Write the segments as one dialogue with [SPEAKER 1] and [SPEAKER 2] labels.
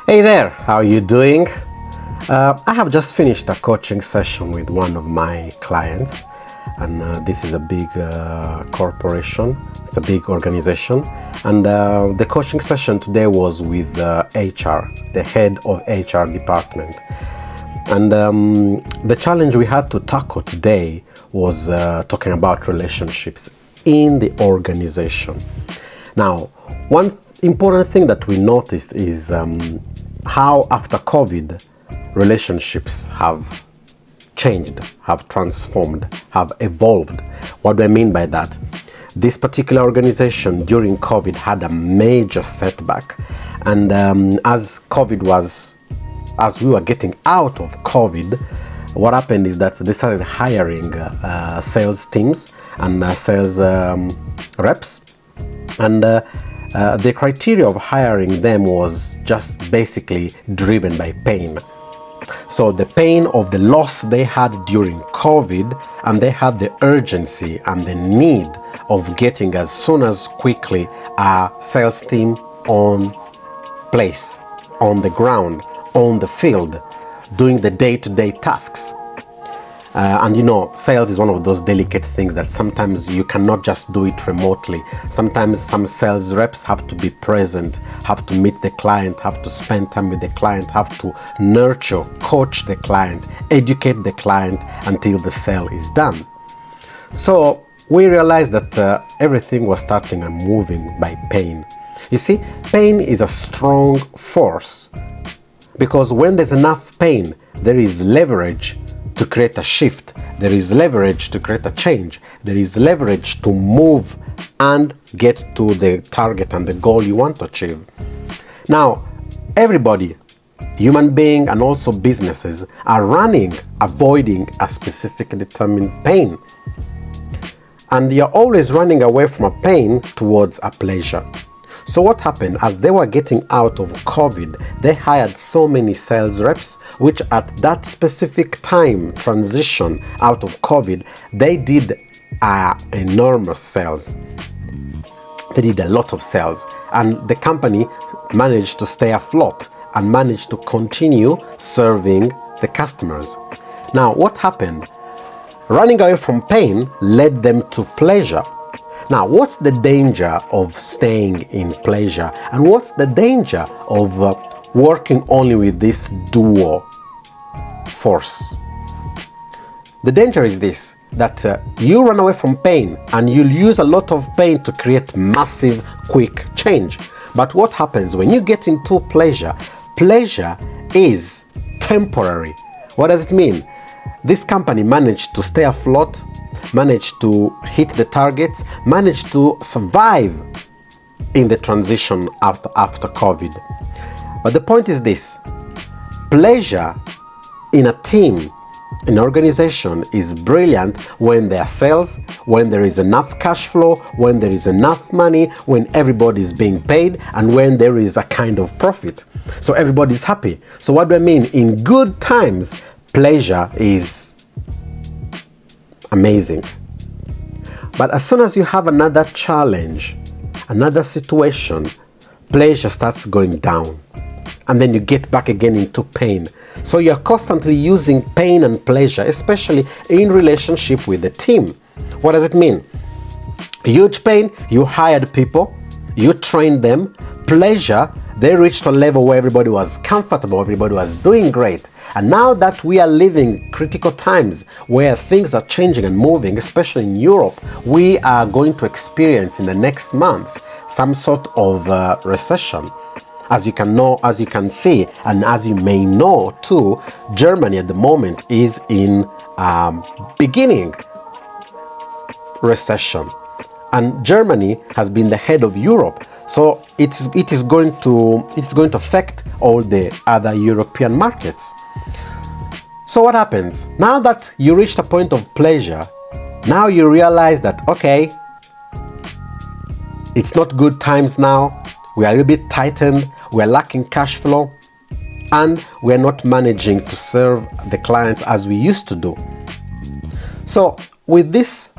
[SPEAKER 1] Hey there, how are you doing? I have just finished a coaching session with one of my clients, and this is a big corporation. It's a big organization, and the coaching session today was with HR, the head of HR department. And the challenge we had to tackle today was talking about relationships in the organization. Now, one important thing that we noticed is how after COVID, relationships have changed, have transformed, have evolved. What do I mean by that? This particular organization during COVID had a major setback. And as we were getting out of COVID, what happened is that they started hiring sales teams and sales reps. And the criteria of hiring them was just basically driven by pain. So the pain of the loss they had during COVID, and they had the urgency and the need of getting as soon as quickly a sales team on place, on the ground, on the field, doing the day-to-day tasks. And you know, sales is one of those delicate things that sometimes you cannot just do it remotely. Sometimes some sales reps have to be present, have to meet the client, have to spend time with the client, have to nurture, coach the client, educate the client until the sale is done. So we realized that everything was starting and moving by pain. You see, pain is a strong force, because when there's enough pain, there is leverage to create a shift, there is leverage to create a change, there is leverage to move and get to the target and the goal you want to achieve. Now, everybody, human being and also businesses, are avoiding a specific determined pain. And you're always running away from a pain towards a pleasure. So what happened, as they were getting out of COVID, they hired so many sales reps, which at that specific time, transition out of COVID, they did enormous sales. They did a lot of sales, and the company managed to stay afloat and managed to continue serving the customers. Now, what happened? Running away from pain led them to pleasure. Now, what's the danger of staying in pleasure? And what's the danger of working only with this dual force? The danger is this, that you run away from pain and you'll use a lot of pain to create massive, quick change. But what happens when you get into pleasure? Pleasure is temporary. What does it mean? This company managed to stay afloat, managed to hit the targets, managed to survive in the transition after COVID. But the point is this: pleasure in a team, in an organization, is brilliant when there are sales, when there is enough cash flow, when there is enough money, when everybody is being paid, and when there is a kind of profit. So everybody is happy. So what do I mean? In good times, pleasure is amazing. But as soon as you have another challenge, another situation, pleasure starts going down. And then you get back again into pain. So you're constantly using pain and pleasure, especially in relationship with the team. What does it mean? Huge pain, you hired people, you trained them. Pleasure, they reached a level where everybody was comfortable, everybody was doing great. And now that we are living critical times where things are changing and moving, especially in Europe, we are going to experience in the next months some sort of recession. As you can see, and as you may know too, Germany at the moment is in beginning recession. And Germany has been the head of Europe, so it is going to affect all the other European markets. So what happens? Now that you reached a point of pleasure, now you realize that, okay, it's not good times now, we are a little bit tightened, we are lacking cash flow, and we are not managing to serve the clients as we used to do. So with this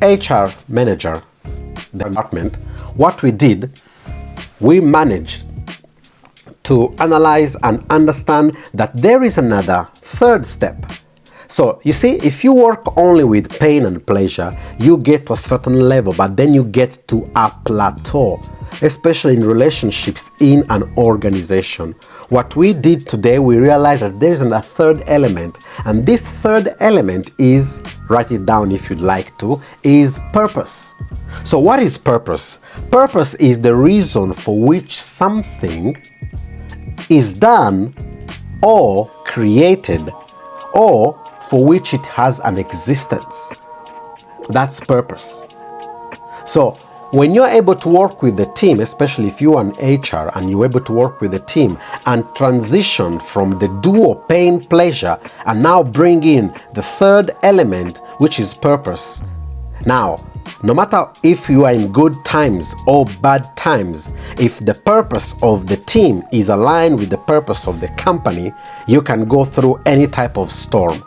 [SPEAKER 1] HR manager department, what we did, we managed to analyze and understand that there is another third step. So you see, if you work only with pain and pleasure, you get to a certain level, but then you get to a plateau, especially in relationships in an organization. What we did today, we realized that there is a third element, and this third element is, write it down if you'd like to, is purpose. So what is purpose? Purpose is the reason for which something is done or created, or for which it has an existence. That's purpose. So when you're able to work with the team, especially if you're an HR and you're able to work with the team and transition from the duo pain pleasure and now bring in the third element, which is purpose. Now, no matter if you are in good times or bad times, if the purpose of the team is aligned with the purpose of the company, you can go through any type of storm.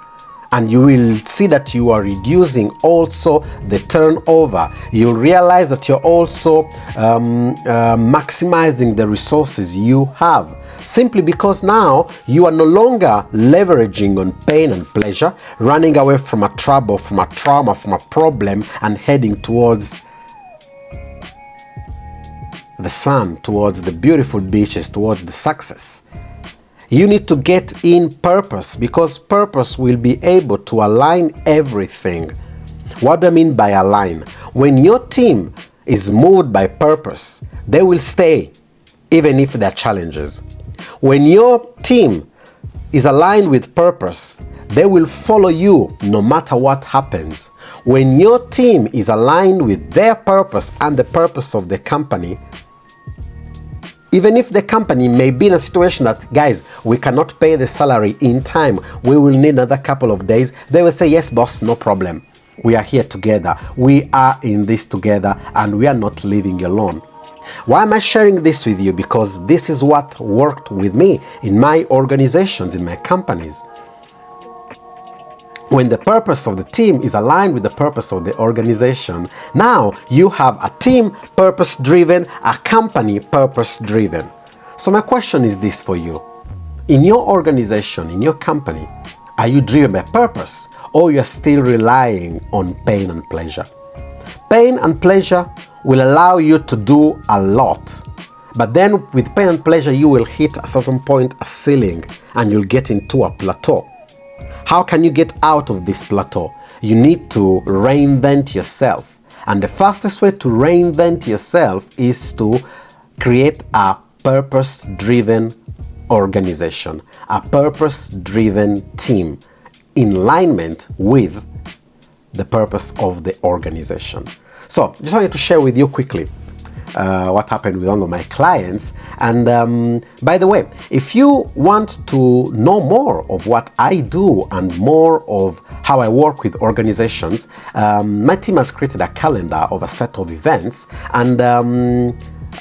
[SPEAKER 1] And you will see that you are reducing also the turnover. You'll realize that you're also maximizing the resources you have, simply because now you are no longer leveraging on pain and pleasure, running away from a trouble, from a trauma, from a problem, and heading towards the sun, towards the beautiful beaches, towards the success. You need to get in purpose, because purpose will be able to align everything. What do I mean by align? When your team is moved by purpose, they will stay even if there are challenges. When your team is aligned with purpose, they will follow you no matter what happens. When your team is aligned with their purpose and the purpose of the company, even if the company may be in a situation that, guys, we cannot pay the salary in time, we will need another couple of days, they will say, yes, boss, no problem. We are here together. We are in this together, and we are not leaving you alone. Why am I sharing this with you? Because this is what worked with me in my organizations, in my companies. When the purpose of the team is aligned with the purpose of the organization, now you have a team purpose-driven, a company purpose-driven. So my question is this for you. In your organization, in your company, are you driven by purpose, or you're still relying on pain and pleasure? Pain and pleasure will allow you to do a lot. But then with pain and pleasure, you will hit a certain point, a ceiling, and you'll get into a plateau. How can you get out of this plateau? You need to reinvent yourself. And the fastest way to reinvent yourself is to create a purpose-driven organization, a purpose-driven team in alignment with the purpose of the organization. So, just wanted to share with you quickly what happened with one of my clients. And by the way, if you want to know more of what I do and more of how I work with organizations, my team has created a calendar of a set of events, and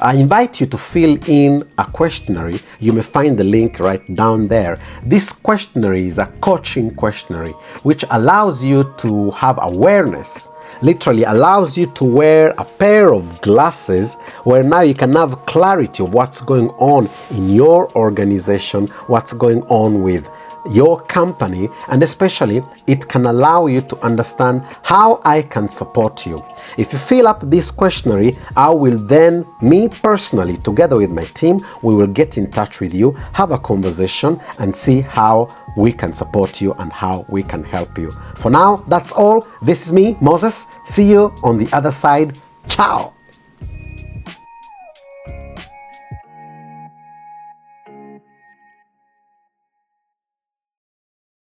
[SPEAKER 1] I invite you to fill in a questionnaire. You may find the link right down there. This questionnaire is a coaching questionnaire which allows you to have awareness, literally allows you to wear a pair of glasses where now you can have clarity of what's going on in your organization, what's going on with your company, and especially it can allow you to understand how I can support you. If you fill up this questionnaire, I will then, me personally, together with my team, we will get in touch with you, have a conversation, and see how we can support you and how we can help you. For now, that's all. This is me, Moses. See you on the other side. Ciao.